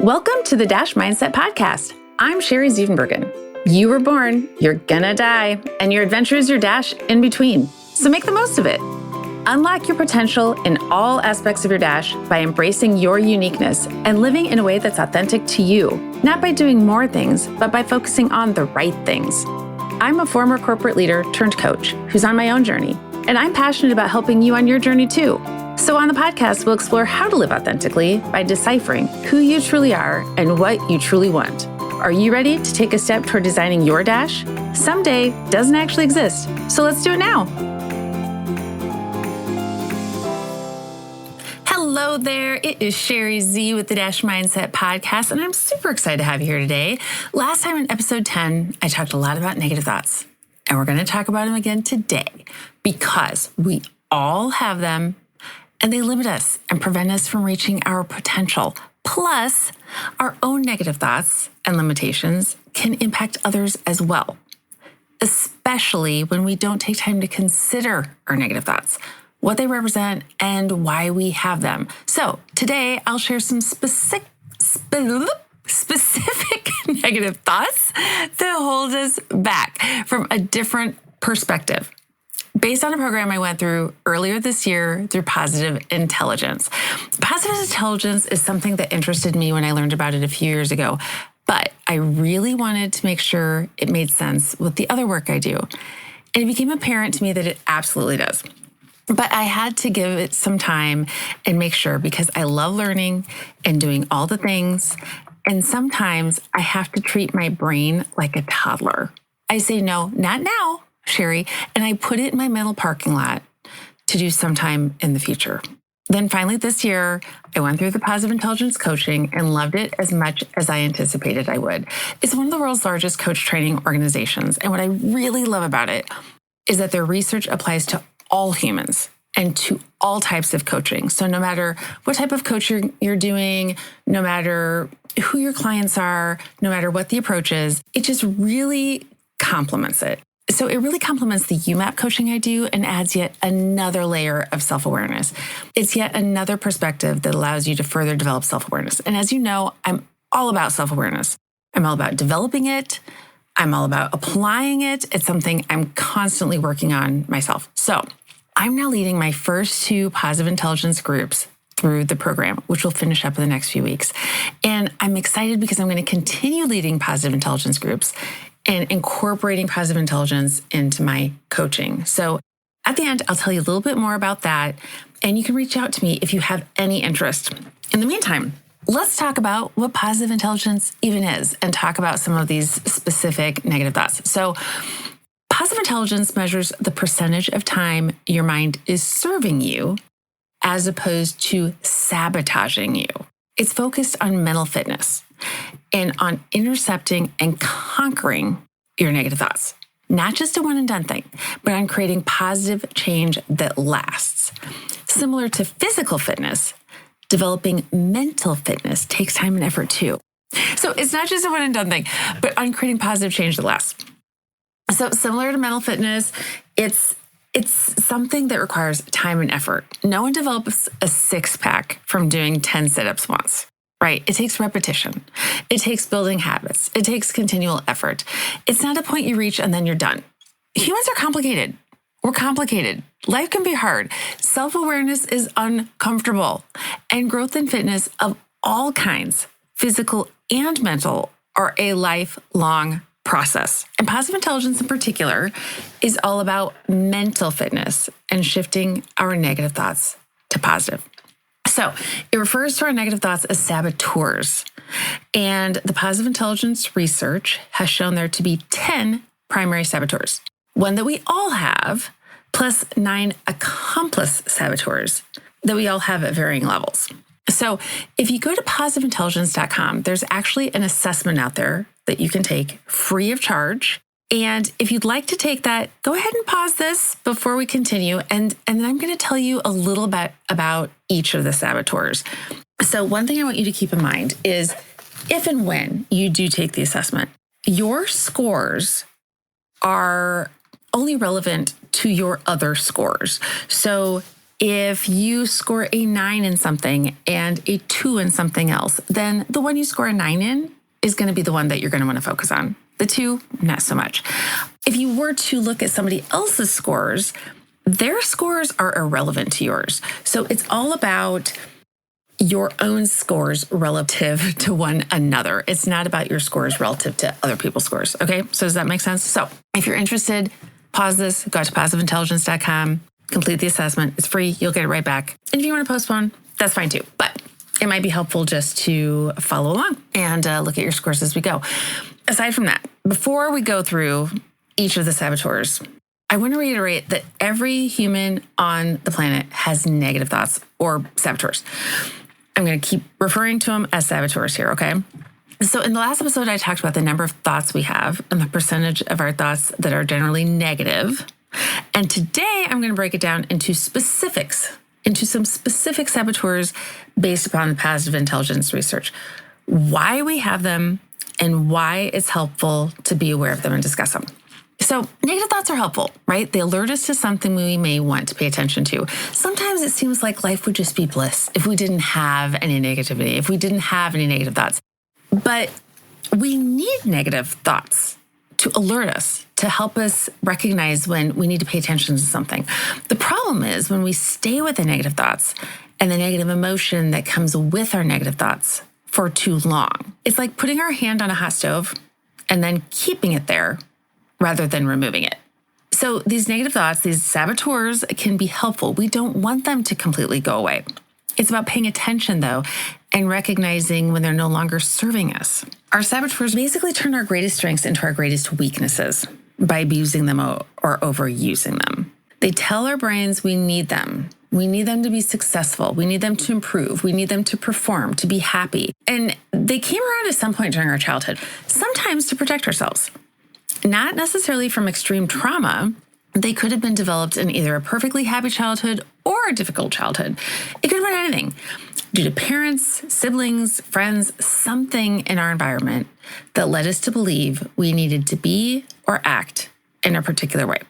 Welcome to the Dash Mindset Podcast. I'm Sherry Zievenbergen. You were born, you're gonna die, and your adventure is your dash in between. So make the most of it. Unlock your potential in all aspects of your dash by embracing your uniqueness and living in a way that's authentic to you, not by doing more things, but by focusing on the right things. I'm a former corporate leader turned coach who's on my own journey, and I'm passionate about helping you on your journey too. So on the podcast, we'll explore how to live authentically by deciphering who you truly are and what you truly want. Are you ready to take a step toward designing your dash? Someday doesn't actually exist, so let's do it now. Hello there, it is Sherry Z with the Dash Mindset Podcast, and I'm super excited to have you here today. Last time in episode 10, I talked a lot about negative thoughts, and we're going to talk about them again today because we all have them. And they limit us and prevent us from reaching our potential. Plus, our own negative thoughts and limitations can impact others as well, especially when we don't take time to consider our negative thoughts, what they represent, and why we have them. So today, I'll share some specific negative thoughts that hold us back from a different perspective. Based on a program I went through earlier this year through Positive Intelligence. Positive Intelligence is something that interested me when I learned about it a few years ago, but I really wanted to make sure it made sense with the other work I do. And it became apparent to me that it absolutely does. But I had to give it some time and make sure because I love learning and doing all the things. And sometimes I have to treat my brain like a toddler. I say, no, not now, Sherry, and I put it in my mental parking lot to do sometime in the future. Then finally this year, I went through the Positive Intelligence coaching and loved it as much as I anticipated I would. It's one of the world's largest coach training organizations. And what I really love about it is that their research applies to all humans and to all types of coaching. So no matter what type of coaching you're doing, no matter who your clients are, no matter what the approach is, it just really complements it. So it really complements the UMAP coaching I do and adds yet another layer of self-awareness. It's yet another perspective that allows you to further develop self-awareness. And as you know, I'm all about self-awareness. I'm all about developing it. I'm all about applying it. It's something I'm constantly working on myself. So I'm now leading my first 2 Positive Intelligence groups through the program, which will finish up in the next few weeks. And I'm excited because I'm going to continue leading Positive Intelligence groups and incorporating positive intelligence into my coaching. So at the end, I'll tell you a little bit more about that, and you can reach out to me if you have any interest. In the meantime, let's talk about what positive intelligence even is and talk about some of these specific negative thoughts. So positive intelligence measures the percentage of time your mind is serving you as opposed to sabotaging you. It's focused on mental fitness and on intercepting and conquering your negative thoughts. Not just a one and done thing, but on creating positive change that lasts. Similar to physical fitness, developing mental fitness takes time and effort too. So it's not just a one and done thing, but on creating positive change that lasts. So similar to mental fitness, it's something that requires time and effort. No one develops a 6-pack from doing 10 sit-ups once. Right? It takes repetition. It takes building habits. It takes continual effort. It's not a point you reach and then you're done. Humans are complicated. We're complicated. Life can be hard. Self-awareness is uncomfortable. And growth and fitness of all kinds, physical and mental, are a lifelong process. And positive intelligence in particular is all about mental fitness and shifting our negative thoughts to positive. So it refers to our negative thoughts as saboteurs. And the positive intelligence research has shown there to be 10 primary saboteurs, one that we all have, plus 9 accomplice saboteurs that we all have at varying levels. So if you go to positiveintelligence.com, there's actually an assessment out there that you can take free of charge. And if you'd like to take that, go ahead and pause this before we continue. And then I'm going to tell you a little bit about each of the saboteurs. So one thing I want you to keep in mind is if and when you do take the assessment, your scores are only relevant to your other scores. So If you score a 9 in something and a 2 in something else, then the one you score a 9 in is going to be the one that you're going to want to focus on. The 2, not so much. If you were to look at somebody else's scores, their scores are irrelevant to yours. So it's all about your own scores relative to one another. It's not about your scores relative to other people's scores. Okay, so does that make sense? So if you're interested, pause this, go to positiveintelligence.com, complete the assessment. It's free. You'll get it right back. And if you want to postpone, that's fine too. But it might be helpful just to follow along and look at your scores as we go. Aside from that, before we go through each of the saboteurs, I want to reiterate that every human on the planet has negative thoughts or saboteurs. I'm going to keep referring to them as saboteurs here, okay? So in the last episode, I talked about the number of thoughts we have and the percentage of our thoughts that are generally negative. And today, I'm going to break it down into specifics, into some specific saboteurs based upon the positive intelligence research, why we have them, and why it's helpful to be aware of them and discuss them. So negative thoughts are helpful, right? They alert us to something we may want to pay attention to. Sometimes it seems like life would just be bliss if we didn't have any negativity, if we didn't have any negative thoughts. But we need negative thoughts to alert us, to help us recognize when we need to pay attention to something. The problem is when we stay with the negative thoughts and the negative emotion that comes with our negative thoughts for too long. It's like putting our hand on a hot stove and then keeping it there rather than removing it. So these negative thoughts, these saboteurs can be helpful. We don't want them to completely go away. It's about paying attention though and recognizing when they're no longer serving us. Our saboteurs basically turn our greatest strengths into our greatest weaknesses by abusing them or overusing them. They tell our brains we need them. We need them to be successful. We need them to improve. We need them to perform, to be happy. And they came around at some point during our childhood, sometimes to protect ourselves. Not necessarily from extreme trauma. They could have been developed in either a perfectly happy childhood or a difficult childhood. It could have been anything. Due to parents, siblings, friends, something in our environment that led us to believe we needed to be or act in a particular way.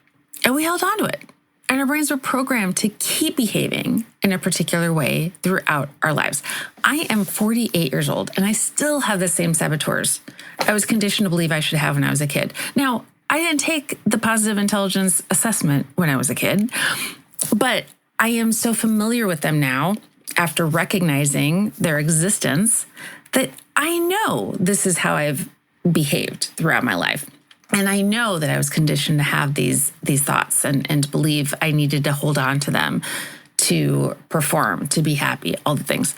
And we held on to it. And our brains were programmed to keep behaving in a particular way throughout our lives. I am 48 years old and I still have the same saboteurs I was conditioned to believe I should have when I was a kid. Now, I didn't take the positive intelligence assessment when I was a kid, but I am so familiar with them now after recognizing their existence that I know this is how I've behaved throughout my life. And I know that I was conditioned to have these thoughts and believe I needed to hold on to them to perform, to be happy, all the things.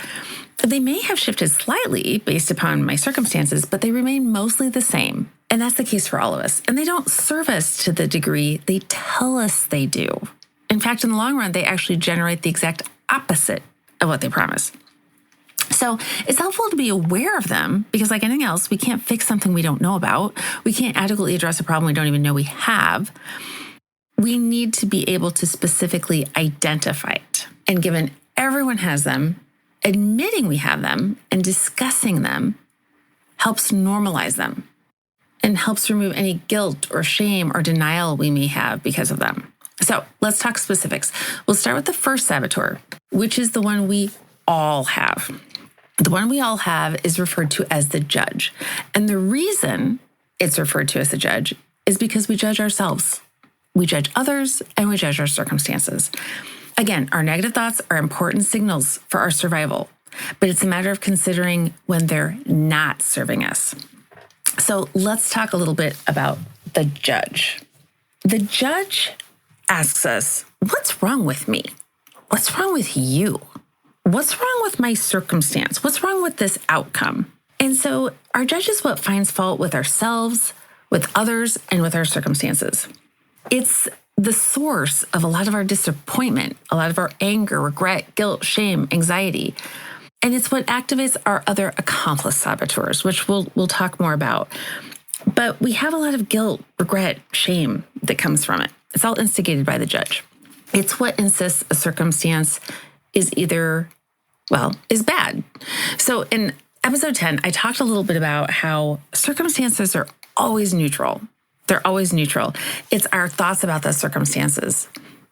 They may have shifted slightly based upon my circumstances, but they remain mostly the same. And that's the case for all of us. And they don't serve us to the degree they tell us they do. In fact, in the long run, they actually generate the exact opposite of what they promise. So it's helpful to be aware of them because like anything else, we can't fix something we don't know about. We can't adequately address a problem we don't even know we have. We need to be able to specifically identify it. And given everyone has them, admitting we have them and discussing them helps normalize them and helps remove any guilt or shame or denial we may have because of them. So let's talk specifics. We'll start with the first saboteur, which is the one we all have. The one we all have is referred to as the judge. And the reason it's referred to as the judge is because we judge ourselves. We judge others and we judge our circumstances. Again, our negative thoughts are important signals for our survival, but it's a matter of considering when they're not serving us. So let's talk a little bit about the judge. The judge asks us, what's wrong with me? What's wrong with you? What's wrong with my circumstance? What's wrong with this outcome? And so our judge is what finds fault with ourselves, with others, and with our circumstances. It's the source of a lot of our disappointment, a lot of our anger, regret, guilt, shame, anxiety. And it's what activates our other accomplice saboteurs, which we'll talk more about. But we have a lot of guilt, regret, shame that comes from it. It's all instigated by the judge. It's what insists a circumstance is is bad. So in episode 10, I talked a little bit about how circumstances are always neutral. They're always neutral. It's our thoughts about those circumstances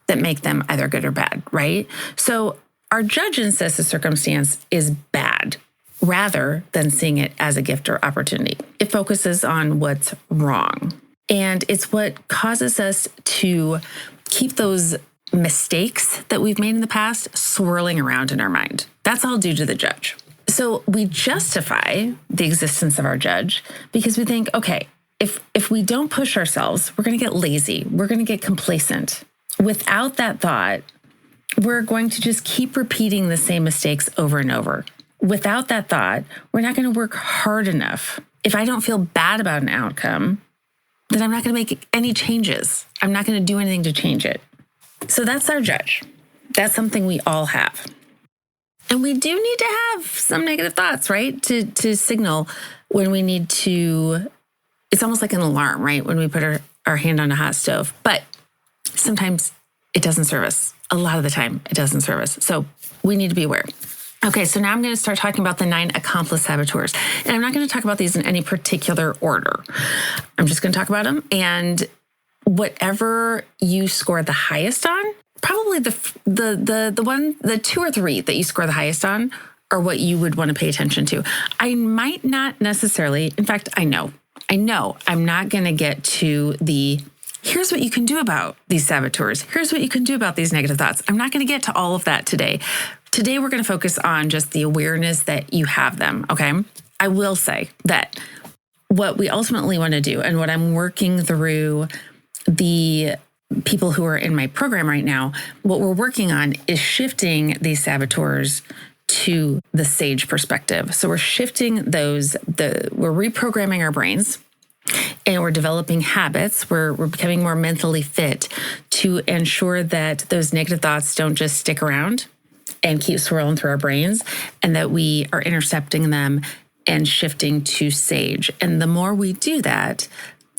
that make them either good or bad, right? So our judge insists a circumstance is bad rather than seeing it as a gift or opportunity. It focuses on what's wrong. And it's what causes us to keep those mistakes that we've made in the past swirling around in our mind. That's all due to the judge. So we justify the existence of our judge because we think, okay, if we don't push ourselves, we're going to get lazy. We're going to get complacent. Without that thought, we're going to just keep repeating the same mistakes over and over. Without that thought, we're not going to work hard enough. If I don't feel bad about an outcome, then I'm not going to make any changes. I'm not going to do anything to change it. So that's our judge. That's something we all have. And we do need to have some negative thoughts, right? To signal when we need to, it's almost like an alarm, right? When we put our hand on a hot stove. But sometimes it doesn't serve us. A lot of the time, it doesn't serve us. So we need to be aware. Okay, so now I'm going to start talking about the 9 accomplice saboteurs. And I'm not going to talk about these in any particular order. I'm just going to talk about them. And whatever you score the highest on, probably the 2 or 3 that you score the highest on are what you would want to pay attention to. I might not necessarily, in fact, I know I'm not going to get to the here's what you can do about these saboteurs. Here's what you can do about these negative thoughts. I'm not going to get to all of that today. Today, we're going to focus on just the awareness that you have them, okay? I will say that what we ultimately want to do and what I'm working through the people who are in my program right now, what we're working on is shifting these saboteurs to the SAGE perspective. So we're shifting those, we're reprogramming our brains and we're developing habits. We're becoming more mentally fit to ensure that those negative thoughts don't just stick around and keep swirling through our brains, and that we are intercepting them and shifting to SAGE. And the more we do that,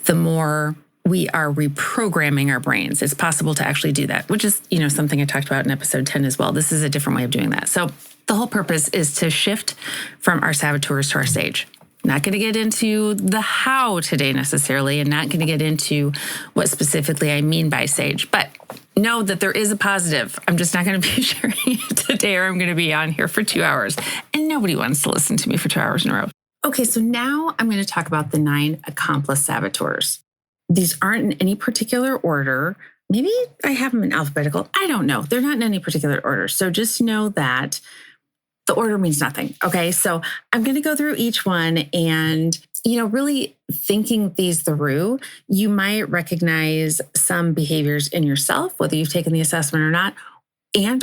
the more we are reprogramming our brains. It's possible to actually do that, which is, something I talked about in episode 10 as well. This is a different way of doing that. So the whole purpose is to shift from our saboteurs to our SAGE. Not going to get into the how today necessarily, and not going to get into what specifically I mean by SAGE, but know that there is a positive. I'm just not going to be sharing it today, or I'm going to be on here for 2 hours, and nobody wants to listen to me for 2 hours in a row. Okay, so now I'm going to talk about the 9 accomplice saboteurs. These aren't in any particular order. Maybe I have them in alphabetical. I don't know. They're not in any particular order. So just know that the order means nothing. Okay. So I'm going to go through each one and, really thinking these through, you might recognize some behaviors in yourself, whether you've taken the assessment or not,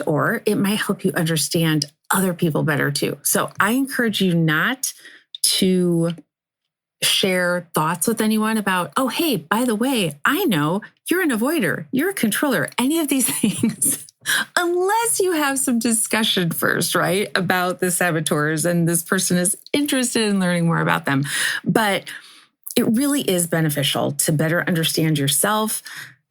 or it might help you understand other people better too. So I encourage you not to share thoughts with anyone about, oh, hey, by the way, I know you're an avoider, you're a controller, any of these things. Unless you have some discussion first, right, about the saboteurs and this person is interested in learning more about them. But it really is beneficial to better understand yourself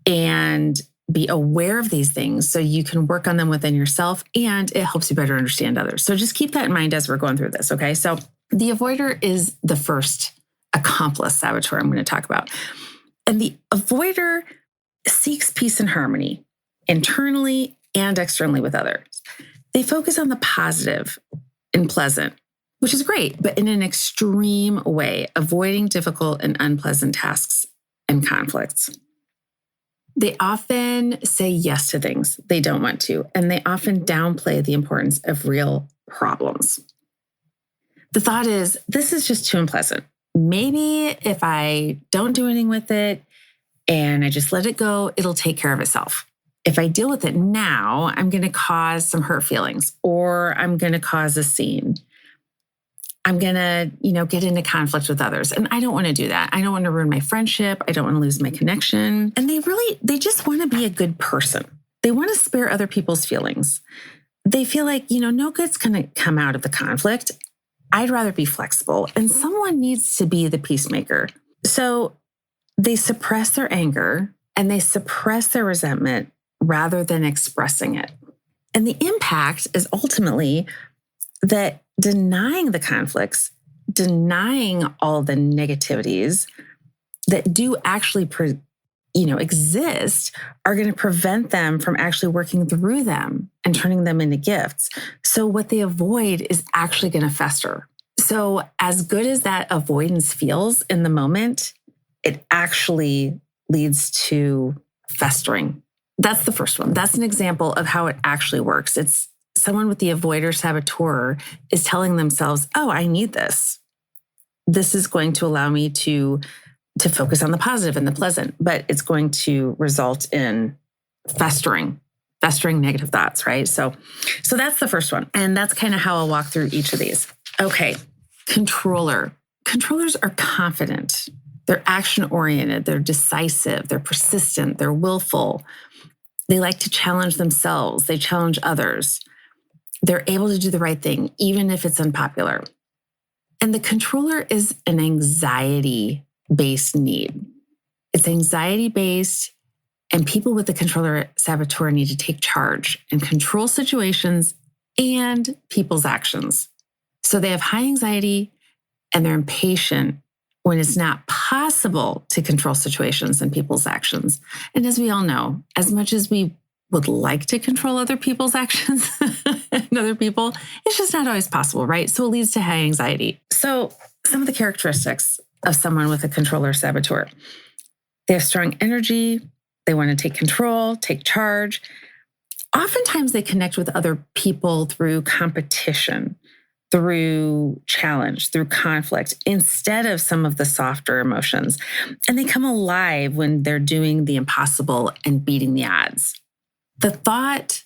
and be aware of these things so you can work on them within yourself, and it helps you better understand others. So just keep that in mind as we're going through this, okay? So the avoider is the first accomplice saboteur I'm going to talk about. And the avoider seeks peace and harmony internally and externally with others. They focus on the positive and pleasant, which is great, but in an extreme way, avoiding difficult and unpleasant tasks and conflicts. They often say yes to things they don't want to, and they often downplay the importance of real problems. The thought is, this is just too unpleasant. Maybe if I don't do anything with it and I just let it go, it'll take care of itself. If I deal with it now, I'm going to cause some hurt feelings, or I'm going to cause a scene. I'm going to, get into conflict with others. And I don't want to do that. I don't want to ruin my friendship. I don't want to lose my connection. And they just want to be a good person. They want to spare other people's feelings. They feel like, no good's going to come out of the conflict. I'd rather be flexible, and someone needs to be the peacemaker. So they suppress their anger and they suppress their resentment rather than expressing it. And the impact is ultimately that denying the conflicts, denying all the negativities that do actually exist are going to prevent them from actually working through them and turning them into gifts. So what they avoid is actually going to fester. So as good as that avoidance feels in the moment, it actually leads to festering. That's the first one. That's an example of how it actually works. It's someone with the avoider saboteur is telling themselves, oh, I need this. This is going to allow me to focus on the positive and the pleasant, but it's going to result in festering negative thoughts, right? So that's the first one. And that's kind of how I'll walk through each of these. Okay, controller. Controllers are confident. They're action-oriented. They're decisive. They're persistent. They're willful. They like to challenge themselves. They challenge others. They're able to do the right thing, even if it's unpopular. And the controller is an anxiety-based need. It's anxiety-based, and people with the controller saboteur need to take charge and control situations and people's actions. So they have high anxiety and they're impatient when it's not possible to control situations and people's actions. And as we all know, as much as we would like to control other people's actions and other people, it's just not always possible, right? So it leads to high anxiety. So some of the characteristics of someone with a controller saboteur: they have strong energy. They want to take control, take charge. Oftentimes they connect with other people through competition, through challenge, through conflict, instead of some of the softer emotions. And they come alive when they're doing the impossible and beating the odds. The thought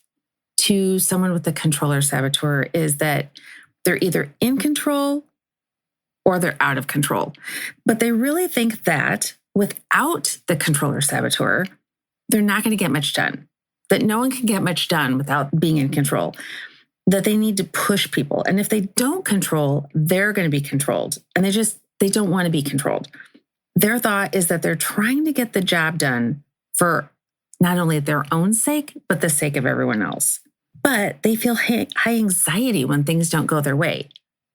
to someone with a controller saboteur is that they're either in control or they're out of control. But they really think that without the controller saboteur, they're not going to get much done, that no one can get much done without being in control, that they need to push people. And if they don't control, they're going to be controlled. And they don't want to be controlled. Their thought is that they're trying to get the job done for not only their own sake, but the sake of everyone else. But they feel high anxiety when things don't go their way,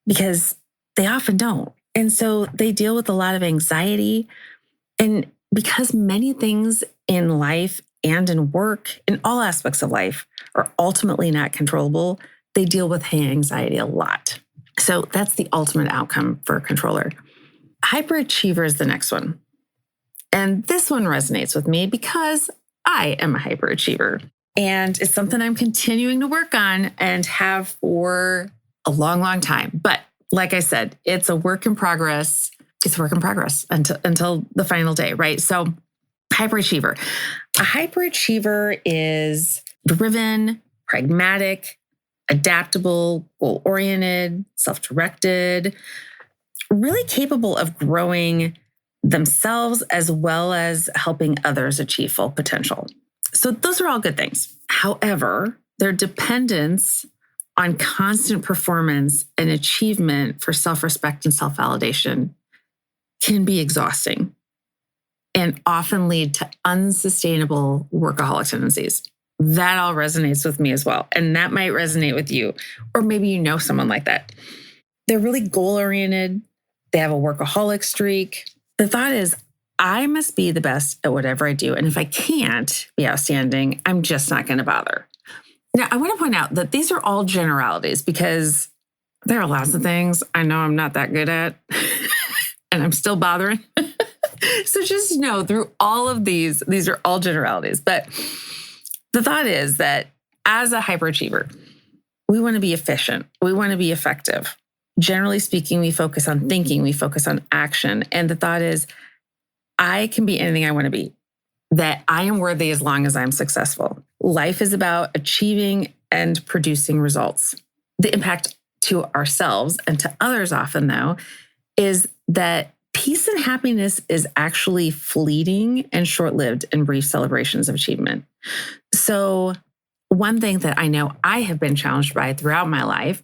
because they often don't. And so they deal with a lot of anxiety. And because many things in life and in work, in all aspects of life, are ultimately not controllable, they deal with high anxiety a lot. So that's the ultimate outcome for a controller. Hyperachiever is the next one. And this one resonates with me because I am a hyperachiever. And it's something I'm continuing to work on and have for a long, long time. But like I said, it's a work in progress. It's a work in progress until the final day, right? So hyperachiever. A hyperachiever is driven, pragmatic, adaptable, goal-oriented, self-directed, really capable of growing themselves as well as helping others achieve full potential. So those are all good things. However, their dependence on constant performance and achievement for self-respect and self-validation can be exhausting and often lead to unsustainable workaholic tendencies. That all resonates with me as well. And that might resonate with you, or maybe you know someone like that. They're really goal-oriented. They have a workaholic streak. The thought is, I must be the best at whatever I do. And if I can't be outstanding, I'm just not going to bother. Now, I want to point out that these are all generalities because there are lots of things I know I'm not that good at and I'm still bothering. So just know through all of these are all generalities. But the thought is that as a hyperachiever, we want to be efficient. We want to be effective. Generally speaking, we focus on thinking, we focus on action. And the thought is, I can be anything I want to be, that I am worthy as long as I'm successful. Life is about achieving and producing results. The impact to ourselves and to others often, though, is that peace and happiness is actually fleeting and short-lived in brief celebrations of achievement. So one thing that I know I have been challenged by throughout my life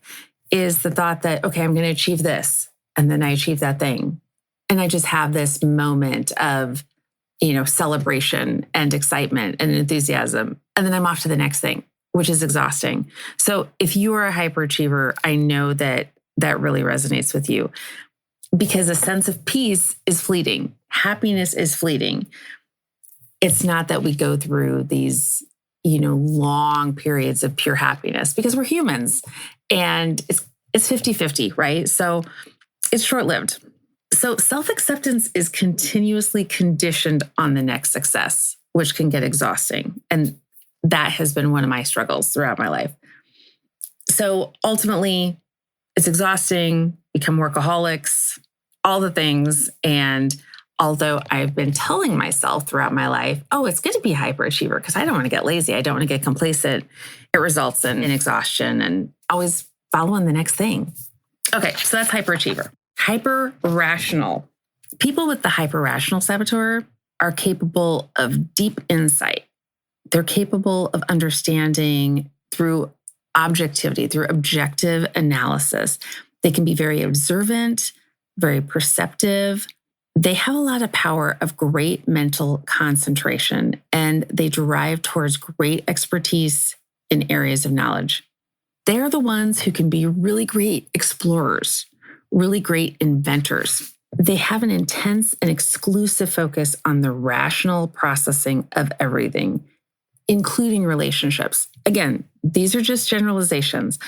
is the thought that, okay, I'm going to achieve this, and then I achieve that thing. And I just have this moment of, celebration and excitement and enthusiasm. And then I'm off to the next thing, which is exhausting. So if you are a hyperachiever, I know that that really resonates with you because a sense of peace is fleeting. Happiness is fleeting. It's not that we go through these, long periods of pure happiness because we're humans and it's 50-50, right? So it's short-lived. So self-acceptance is continuously conditioned on the next success, which can get exhausting. And that has been one of my struggles throughout my life. So ultimately, it's exhausting, become workaholics, all the things. And although I've been telling myself throughout my life, it's good to be a hyperachiever because I don't want to get lazy. I don't want to get complacent. It results in exhaustion and always following the next thing. Okay, so that's hyperachiever. Hyper-rational. People with the hyper-rational saboteur are capable of deep insight. They're capable of understanding through objectivity, through objective analysis. They can be very observant, very perceptive. They have a lot of power of great mental concentration, and they drive towards great expertise in areas of knowledge. They're the ones who can be really great explorers, really great inventors. They have an intense and exclusive focus on the rational processing of everything, including relationships. Again, these are just generalizations,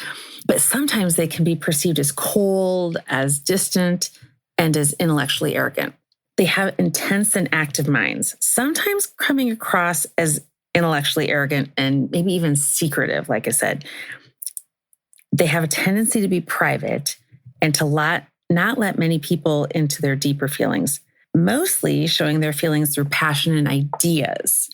but sometimes they can be perceived as cold, as distant, and as intellectually arrogant. They have intense and active minds, sometimes coming across as intellectually arrogant and maybe even secretive, like I said. They have a tendency to be private and to not let many people into their deeper feelings, mostly showing their feelings through passion and ideas.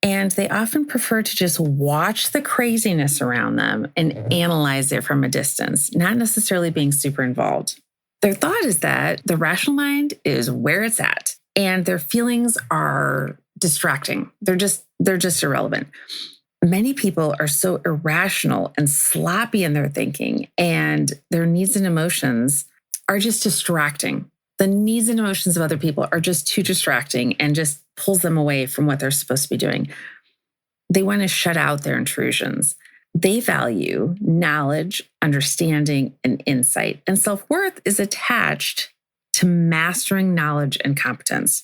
And they often prefer to just watch the craziness around them and analyze it from a distance, not necessarily being super involved. Their thought is that the rational mind is where it's at, and their feelings are distracting. They're just irrelevant. Many people are so irrational and sloppy in their thinking, and their needs and emotions are just distracting. The needs and emotions of other people are just too distracting and just pulls them away from what they're supposed to be doing. They want to shut out their intrusions. They value knowledge, understanding, and insight, and self-worth is attached to mastering knowledge and competence.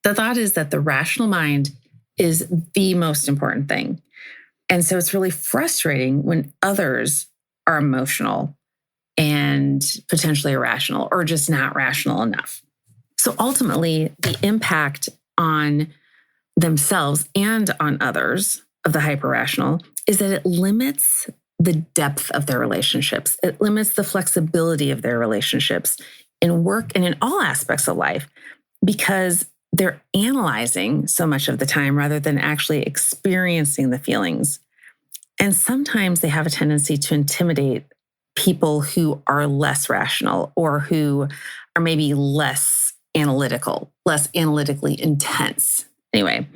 The thought is that the rational mind is the most important thing. And so it's really frustrating when others are emotional and potentially irrational or just not rational enough. So ultimately, the impact on themselves and on others of the hyper-rational is that it limits the depth of their relationships. It limits the flexibility of their relationships in work and in all aspects of life because they're analyzing so much of the time rather than actually experiencing the feelings. And sometimes they have a tendency to intimidate people who are less rational or who are maybe less analytically intense. Anyway,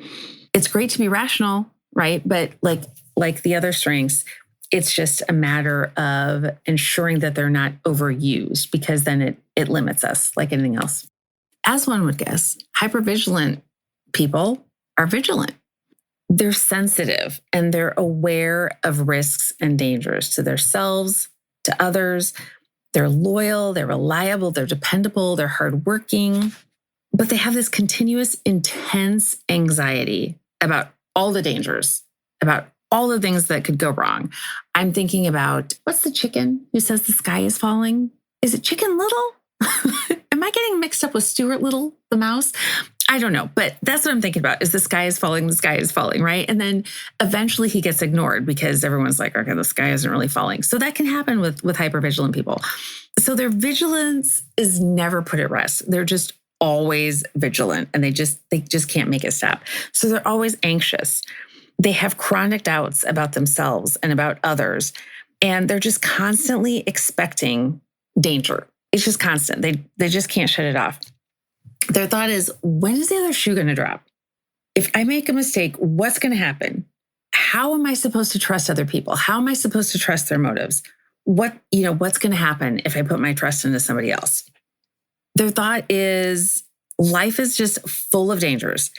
it's great to be rational, right? But like the other strengths, it's just a matter of ensuring that they're not overused because then it limits us like anything else. As one would guess, hypervigilant people are vigilant. They're sensitive and they're aware of risks and dangers to themselves, to others. They're loyal, they're reliable, they're dependable, they're hardworking, but they have this continuous, intense anxiety about all the dangers, about all the things that could go wrong. I'm thinking about, what's the chicken who says the sky is falling? Is it Chicken Little? Am I getting mixed up with Stuart Little, the mouse? I don't know, but that's what I'm thinking about is the sky is falling, right? And then eventually he gets ignored because everyone's like, okay, the sky isn't really falling. So that can happen with hypervigilant people. So their vigilance is never put at rest. They're just always vigilant and they just can't make it stop. So they're always anxious. They have chronic doubts about themselves and about others, and they're just constantly expecting danger. It's just constant. They just can't shut it off. Their thought is, when is the other shoe going to drop? If I make a mistake, what's going to happen? How am I supposed to trust other people? How am I supposed to trust their motives? What's going to happen if I put my trust into somebody else? Their thought is, life is just full of dangers.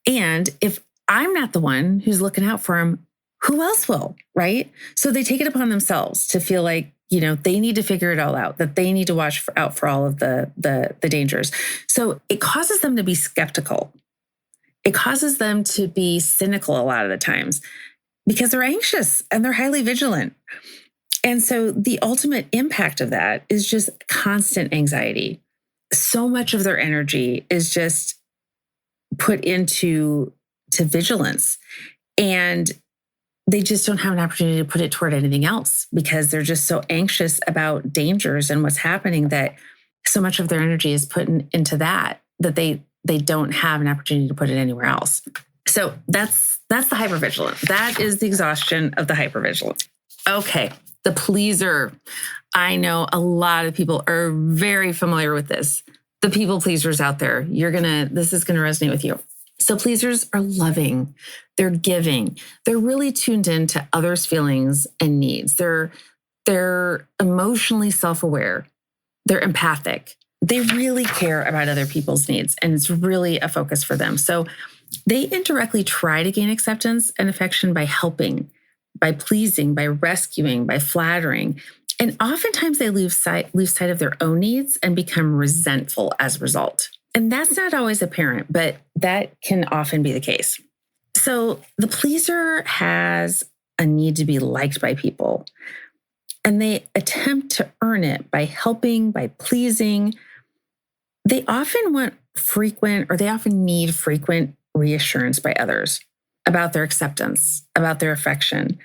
And if I'm not the one who's looking out for them, who else will, right? So they take it upon themselves to feel like, they need to figure it all out, that they need to watch out for all of the dangers. So it causes them to be skeptical It causes them to be cynical a lot of the times because they're anxious and they're highly vigilant. And so the ultimate impact of that is just constant anxiety. So much of their energy is just put into vigilance. And they just don't have an opportunity to put it toward anything else because they're just so anxious about dangers and what's happening that so much of their energy is put into that they don't have an opportunity to put it anywhere else. So that's the hypervigilant. That is the exhaustion of the hypervigilant. Okay, the pleaser. I know a lot of people are very familiar with this. The people pleasers out there, this is gonna resonate with you. So pleasers are loving, they're giving, they're really tuned into others' feelings and needs. They're emotionally self-aware, they're empathic. They really care about other people's needs, and it's really a focus for them. So they indirectly try to gain acceptance and affection by helping, by pleasing, by rescuing, by flattering. And oftentimes they lose sight of their own needs and become resentful as a result. And that's not always apparent, but that can often be the case. So the pleaser has a need to be liked by people, and they attempt to earn it by helping, by pleasing. They often need frequent reassurance by others about their acceptance, about their affection.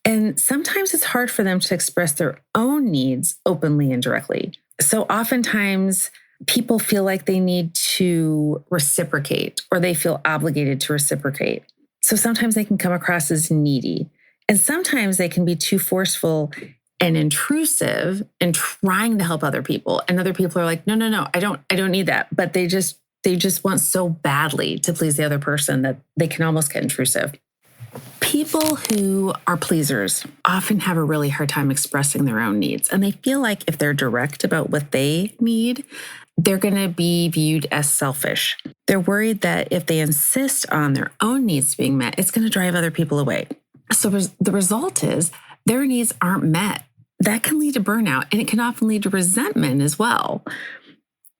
And sometimes it's hard for them to express their own needs openly and directly. So oftentimes people feel like they need to reciprocate or they feel obligated to reciprocate. So sometimes they can come across as needy. And sometimes they can be too forceful and intrusive in trying to help other people. And other people are like, no, I don't need that. But they just want so badly to please the other person that they can almost get intrusive. People who are pleasers often have a really hard time expressing their own needs. And they feel like if they're direct about what they need, they're going to be viewed as selfish. They're worried that if they insist on their own needs being met, it's going to drive other people away. So the result is their needs aren't met. That can lead to burnout, and it can often lead to resentment as well,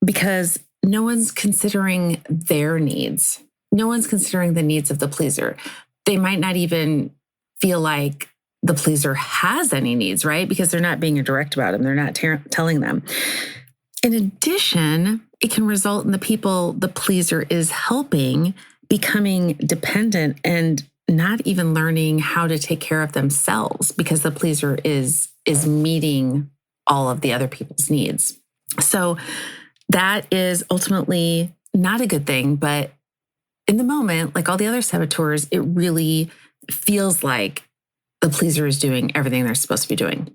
because no one's considering their needs. No one's considering the needs of the pleaser. They might not even feel like the pleaser has any needs, right? Because they're not being direct about them. They're not telling them. In addition, it can result in the people the pleaser is helping becoming dependent and not even learning how to take care of themselves because the pleaser is meeting all of the other people's needs. So that is ultimately not a good thing, but in the moment, like all the other saboteurs, it really feels like the pleaser is doing everything they're supposed to be doing.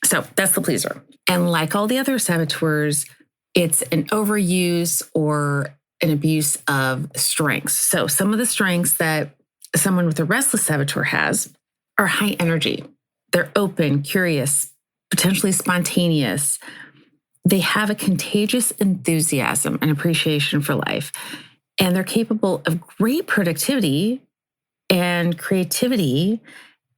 So that's the pleaser. And like all the other saboteurs, it's an overuse or an abuse of strengths. So some of the strengths that someone with a restless saboteur has are high energy. They're open, curious, potentially spontaneous. They have a contagious enthusiasm and appreciation for life. And they're capable of great productivity and creativity.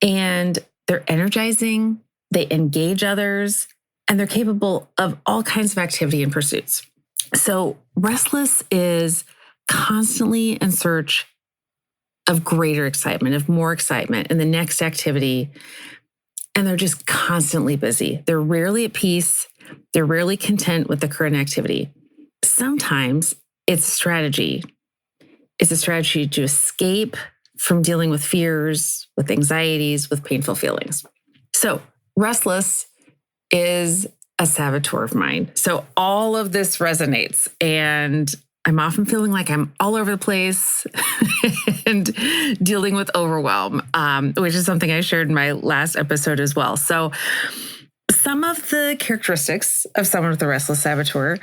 And they're energizing, they engage others, and they're capable of all kinds of activity and pursuits. So restless is constantly in search of greater excitement, of more excitement in the next activity. And they're just constantly busy. They're rarely at peace. They're rarely content with the current activity. Sometimes it's strategy. It's a strategy to escape from dealing with fears, with anxieties, with painful feelings. So restless is a saboteur of mine. So all of this resonates, and I'm often feeling like I'm all over the place and dealing with overwhelm, which is something I shared in my last episode as well. So some of the characteristics of someone with a restless saboteur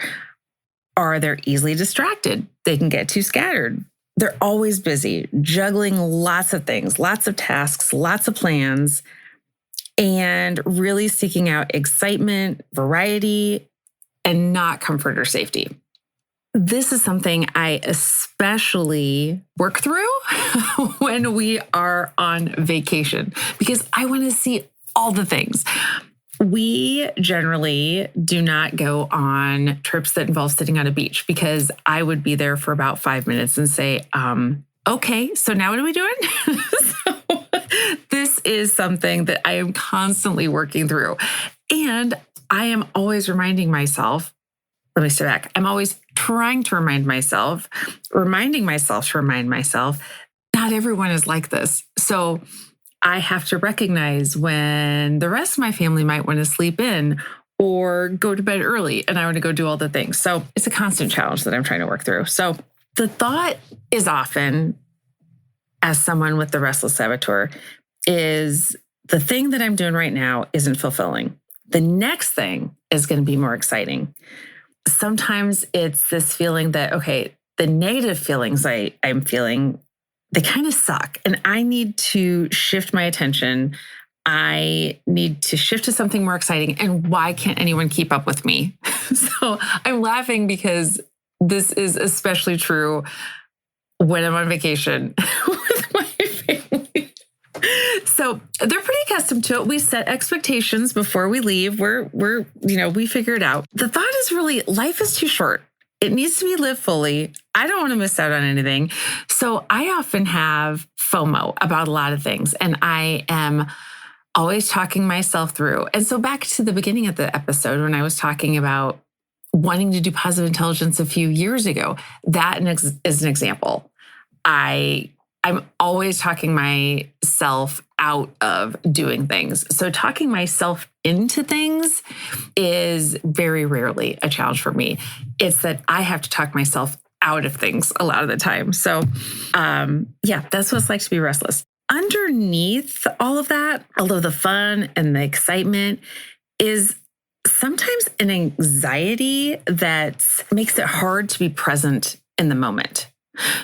are they're easily distracted. They can get too scattered. They're always busy, juggling lots of things, lots of tasks, lots of plans, and really seeking out excitement, variety, and not comfort or safety. This is something I especially work through when we are on vacation because I want to see all the things. We generally do not go on trips that involve sitting on a beach because I would be there for about 5 minutes and say, okay, so now what are we doing? So this is something that I am constantly working through. And I am always reminding myself, let me step back. I'm always trying to remind myself, not everyone is like this. So I have to recognize when the rest of my family might want to sleep in or go to bed early and I want to go do all the things. So it's a constant challenge that I'm trying to work through. So the thought is often, as someone with the restless saboteur, is the thing that I'm doing right now isn't fulfilling. The next thing is going to be more exciting. Sometimes it's this feeling that, okay, the negative feelings I'm feeling, they kind of suck. And I need to shift my attention. I need to shift to something more exciting. And why can't anyone keep up with me? So I'm laughing because this is especially true when I'm on vacation with my family. So they're pretty accustomed to it. We set expectations before we leave. We figure it out. The thought is really, life is too short. It needs to be lived fully. I don't want to miss out on anything. So I often have FOMO about a lot of things, and I am always talking myself through. And so back to the beginning of the episode, when I was talking about wanting to do positive intelligence a few years ago, that is an example. I'm always talking myself out of doing things. So talking myself into things is very rarely a challenge for me. It's that I have to talk myself out of things a lot of the time. So that's what it's like to be restless. Underneath all of that, all of the fun and the excitement, is sometimes an anxiety that makes it hard to be present in the moment.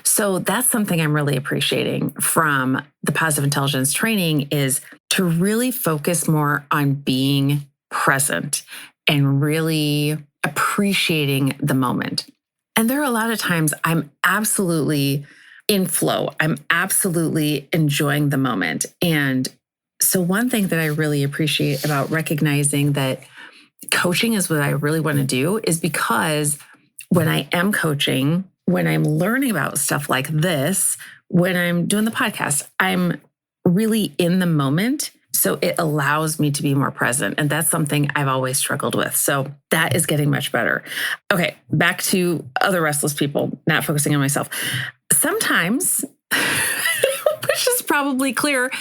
So that's something I'm really appreciating from the positive intelligence training, is to really focus more on being present and really appreciating the moment. And there are a lot of times I'm absolutely in flow. I'm absolutely enjoying the moment. And so one thing that I really appreciate about recognizing that coaching is what I really want to do is because when I am coaching, when I'm learning about stuff like this, when I'm doing the podcast, I'm really in the moment. So it allows me to be more present. And that's something I've always struggled with. So that is getting much better. Okay, back to other restless people, not focusing on myself. Sometimes, which is probably clear,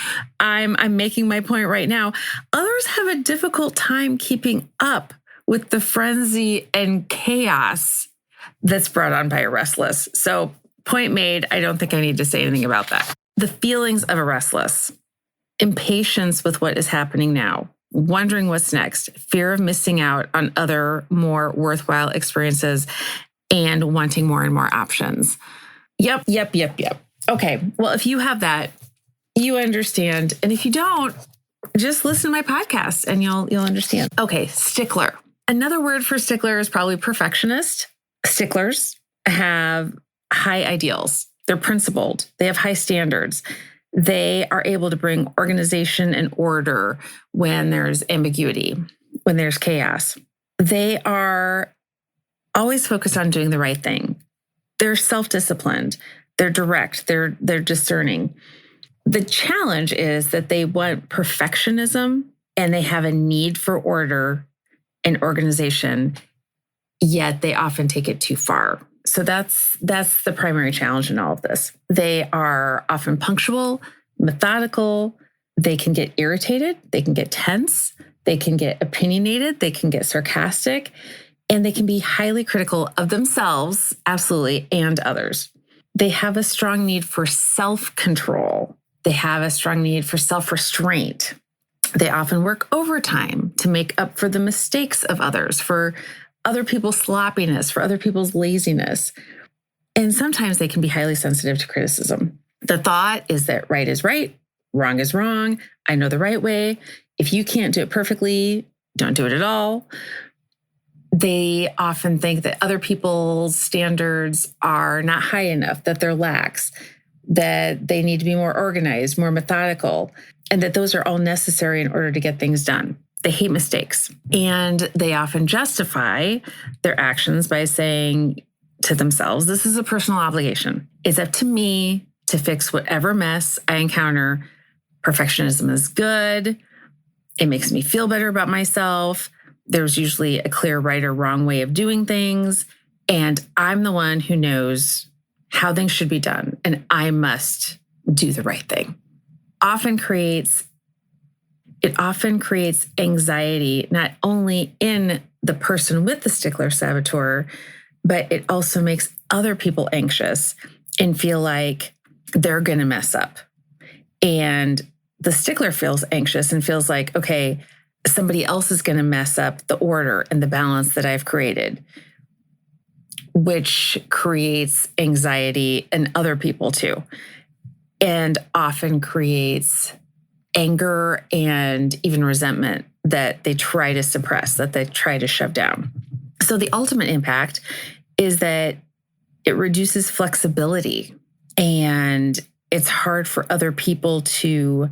I'm making my point right now, others have a difficult time keeping up with the frenzy and chaos that's brought on by a restless. So point made, I don't think I need to say anything about that. The feelings of a restless: impatience with what is happening now, wondering what's next, fear of missing out on other more worthwhile experiences, and wanting more and more options. Yep. Okay, well, if you have that, you understand. And if you don't, just listen to my podcast and you'll understand. Okay, stickler. Another word for stickler is probably perfectionist. Sticklers have high ideals. They're principled. They have high standards. They are able to bring organization and order when there's ambiguity, when there's chaos. They are always focused on doing the right thing. They're self-disciplined. They're direct. They're discerning. The challenge is that they want perfectionism and they have a need for order and organization, yet they often take it too far. So that's the primary challenge in all of this. They are often punctual, methodical. They can get irritated. They can get tense. They can get opinionated. They can get sarcastic. And they can be highly critical of themselves, absolutely, and others. They have a strong need for self-control. They have a strong need for self-restraint. They often work overtime to make up for the mistakes of others, for other people's sloppiness, for other people's laziness. And sometimes they can be highly sensitive to criticism. The thought is that right is right, wrong is wrong. I know the right way. If you can't do it perfectly, don't do it at all. They often think that other people's standards are not high enough, that they're lax, that they need to be more organized, more methodical, and that those are all necessary in order to get things done. They hate mistakes. And they often justify their actions by saying to themselves, this is a personal obligation. It's up to me to fix whatever mess I encounter. Perfectionism is good. It makes me feel better about myself. There's usually a clear right or wrong way of doing things. And I'm the one who knows how things should be done. And I must do the right thing. It often creates anxiety, not only in the person with the stickler saboteur, but it also makes other people anxious and feel like they're going to mess up. And the stickler feels anxious and feels like, okay, somebody else is going to mess up the order and the balance that I've created, which creates anxiety in other people too, and often creates anger and even resentment that they try to suppress, that they try to shove down. So the ultimate impact is that it reduces flexibility, and it's hard for other people to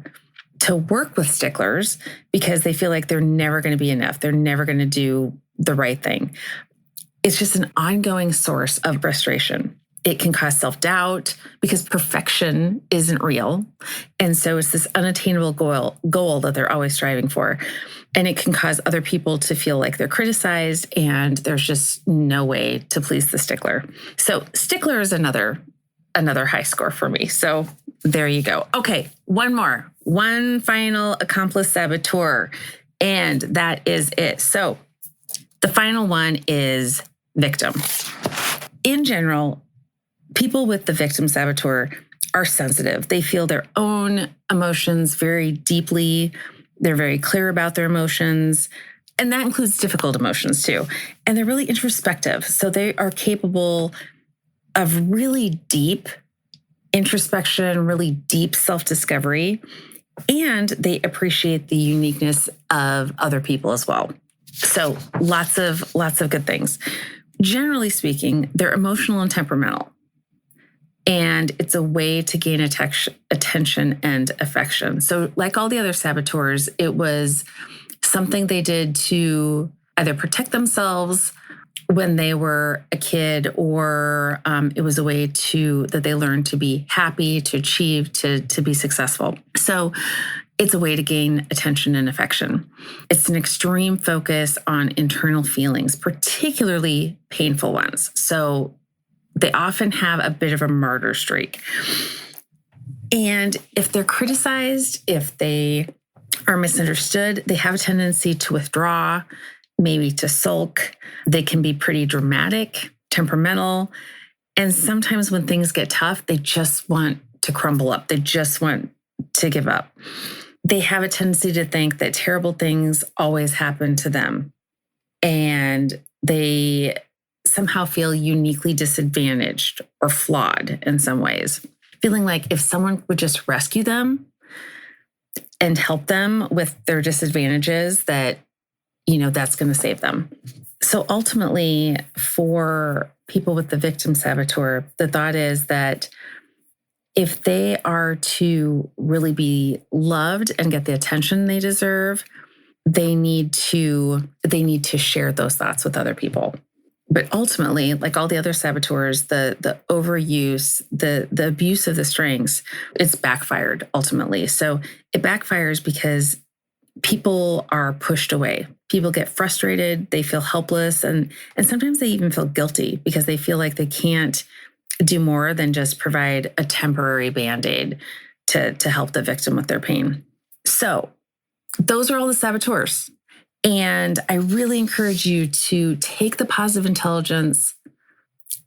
work with sticklers because they feel like they're never going to be enough. They're never going to do the right thing. It's just an ongoing source of frustration. It can cause self-doubt because perfection isn't real. And so it's this unattainable goal that they're always striving for. And it can cause other people to feel like they're criticized and there's just no way to please the stickler. So stickler is another high score for me. So there you go. Okay, one final accomplice saboteur, and that is it. So the final one is victim. In general, people with the victim saboteur are sensitive. They feel their own emotions very deeply. They're very clear about their emotions. And that includes difficult emotions too. And they're really introspective. So they are capable of really deep introspection, really deep self-discovery. And they appreciate the uniqueness of other people as well. So lots of good things. Generally speaking, they're emotional and temperamental. And it's a way to gain attention and affection. So like all the other saboteurs, it was something they did to either protect themselves when they were a kid, or it was a way that they learned to be happy, to achieve, to be successful. So it's a way to gain attention and affection. It's an extreme focus on internal feelings, particularly painful ones. So they often have a bit of a martyr streak. And if they're criticized, if they are misunderstood, they have a tendency to withdraw, maybe to sulk. They can be pretty dramatic, temperamental. And sometimes when things get tough, they just want to crumble up. They just want to give up. They have a tendency to think that terrible things always happen to them. And they somehow feel uniquely disadvantaged or flawed in some ways, feeling like if someone would just rescue them and help them with their disadvantages, that, that's going to save them. So ultimately, for people with the victim saboteur, the thought is that if they are to really be loved and get the attention they deserve, they need to share those thoughts with other people. But ultimately, like all the other saboteurs, the overuse, the abuse of the strengths, it's backfired ultimately. So it backfires because people are pushed away. People get frustrated, they feel helpless, and sometimes they even feel guilty because they feel like they can't do more than just provide a temporary Band-Aid to help the victim with their pain. So those are all the saboteurs. And I really encourage you to take the positive intelligence.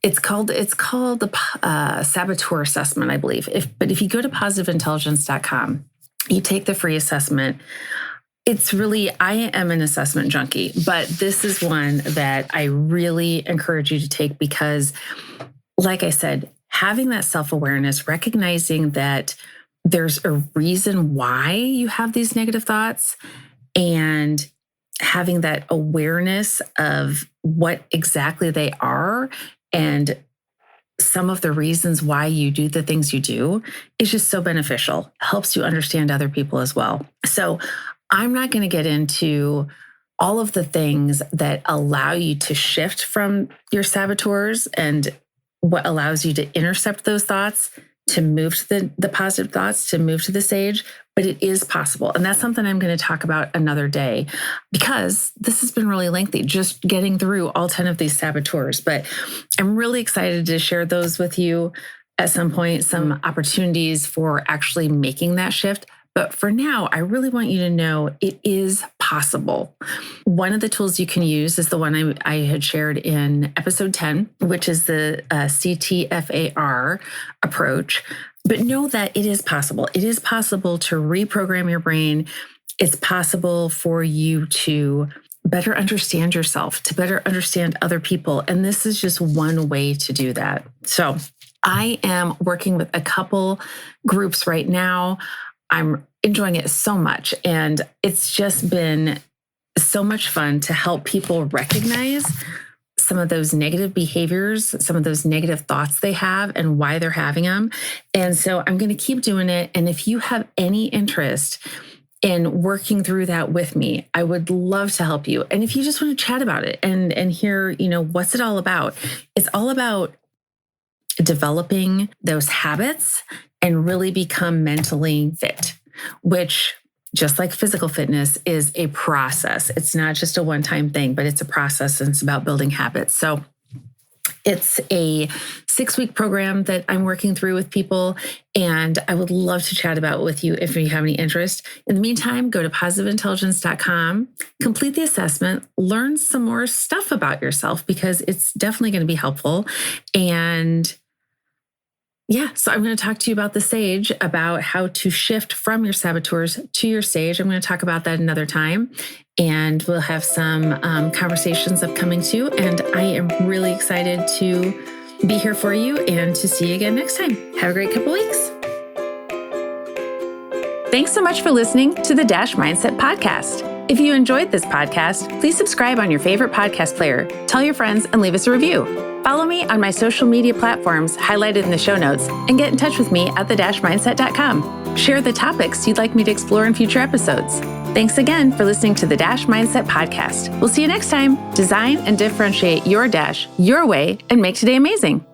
It's called the saboteur assessment, I believe. But if you go to positiveintelligence.com, you take the free assessment. It's really, I am an assessment junkie, but this is one that I really encourage you to take because, like I said, having that self-awareness, recognizing that there's a reason why you have these negative thoughts, and having that awareness of what exactly they are and some of the reasons why you do the things you do is just so beneficial. Helps you understand other people as well. So I'm not going to get into all of the things that allow you to shift from your saboteurs and what allows you to intercept those thoughts, to move to the positive thoughts, to move to the sage, but it is possible. And that's something I'm going to talk about another day because this has been really lengthy, just getting through all 10 of these saboteurs. But I'm really excited to share those with you at some point, some opportunities for actually making that shift. But for now, I really want you to know it is possible. One of the tools you can use is the one I had shared in episode 10, which is the CTFAR approach. But know that it is possible. It is possible to reprogram your brain. It's possible for you to better understand yourself, to better understand other people. And this is just one way to do that. So I am working with a couple groups right now. I'm enjoying it so much. And it's just been so much fun to help people recognize some of those negative behaviors, some of those negative thoughts they have and why they're having them. And so I'm going to keep doing it. And if you have any interest in working through that with me, I would love to help you. And if you just want to chat about it and hear, what's it all about? It's all about developing those habits and really become mentally fit, which, just like physical fitness, is a process. It's not just a one-time thing, but it's a process and it's about building habits. So it's a 6-week program that I'm working through with people, and I would love to chat about it with you if you have any interest. In the meantime, go to positiveintelligence.com, complete the assessment, learn some more stuff about yourself because it's definitely going to be helpful. And yeah, so I'm going to talk to you about the sage, about how to shift from your saboteurs to your sage. I'm going to talk about that another time, and we'll have some conversations upcoming too. And I am really excited to be here for you and to see you again next time. Have a great couple weeks. Thanks so much for listening to the Dash Mindset Podcast. If you enjoyed this podcast, please subscribe on your favorite podcast player, tell your friends, and leave us a review. Follow me on my social media platforms highlighted in the show notes, and get in touch with me at thedashmindset.com. Share the topics you'd like me to explore in future episodes. Thanks again for listening to the Dash Mindset Podcast. We'll see you next time. Design and differentiate your dash your way and make today amazing.